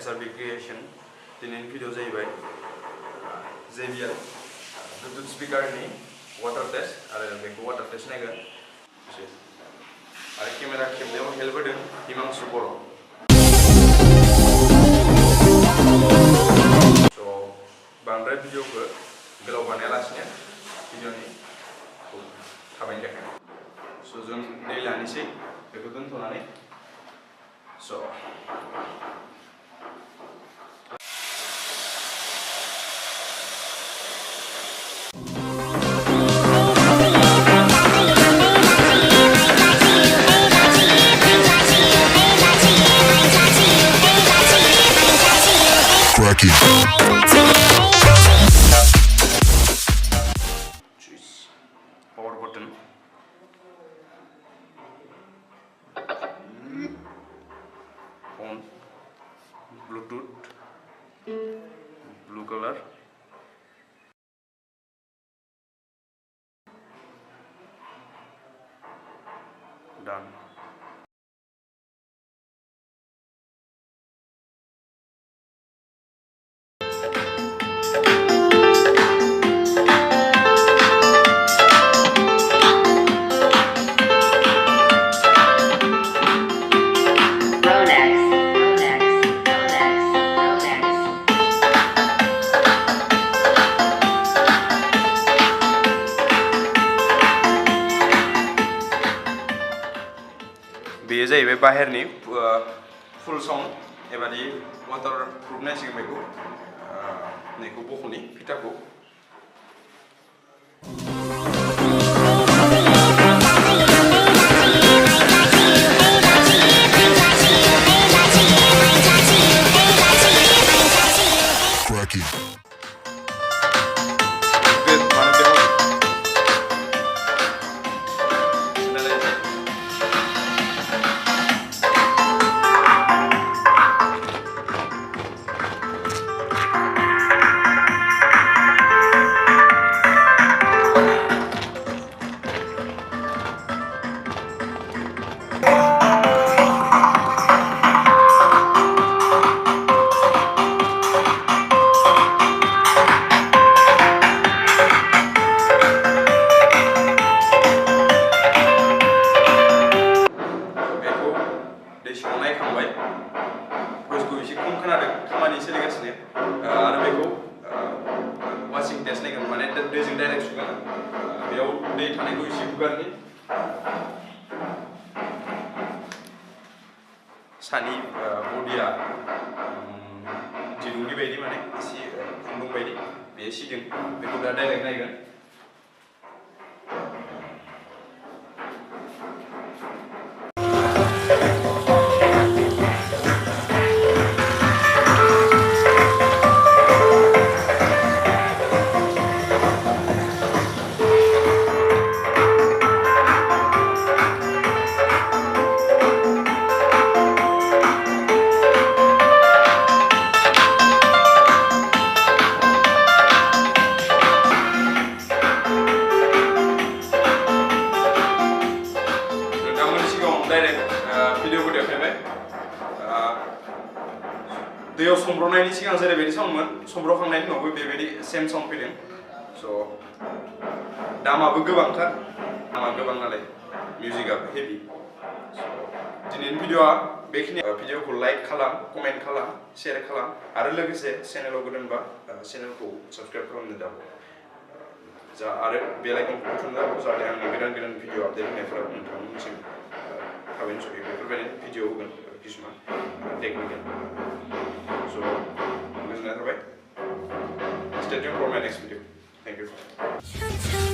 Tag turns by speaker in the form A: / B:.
A: SRB Creation दिनैनि video जाहैबाय JBL Bluetooth स्पिकारनि water test आरो बेखौ वाटार टेस्ट नायगोन आरो केमेरा खेबनायाव हेल्प होदों हिमांशु बर' स' बांद्राय भिडिअखौ गोलाव बानायालासिनो भिडिअनि थाबायनो थाखाय स' जों दै लानोसै बेखौ दोनथ'नानै स' choose power button on Bluetooth blue color done. बेयो जाहैबाय बाहेरनि फुल साउन्ड एबादि वाटार प्रुफ नायसिगोन बेखौ नैखौ बख'नि फिटाखौ नायखांबाय भइसखौ एसे खम खोनादों खामानि सोलिगासिनो आरो बेखौ वाशिं टेस्ट नायगोन माने दैजों डाइरेक्ट सुगोन बेयाव दै थानायखौ एसे हुगारनि सानि बडिया दिरुंनि बायदि माने एसे खुन्दुं बायदि बेयो सिदों बेखौ दा डाइरेक्ट नायगोन भिडिअखौ देखायबाय दैयाव सोमब्रनायनि सिगां जेरैबायदि साउन्डमोन सोमब्रखांनायनि उनावबो बेबायदि सेम साउन्ड फैदों स' दामाबो गोबांथार दामा गोबां नालाय मिउजिकआबो हेभि दिनैनि भिडिअआ बेखिनि भिडिअखौ लाइक खालाम कमेन्ट खालाम शेयार खालाम आरो लोगोसे चेनेलाव गोदानबा चेनेलखौ साबस्क्राइब खालामनो दाबो जा आरो बेल आइकनखौ थुना दाबो जाहाथे आंनि गोदान गोदान भिडिअ आपडेट होनायफोरा नोंथांमोननिसिम थाबैनो सफैयो बेफोरबायदि भिडिअ होगोन किसुमान टेकनिकेल स' गोजोननाय थाबाय स्टे टिउन्ड फर माय नेक्स्ट भिडिअ थेंक इउ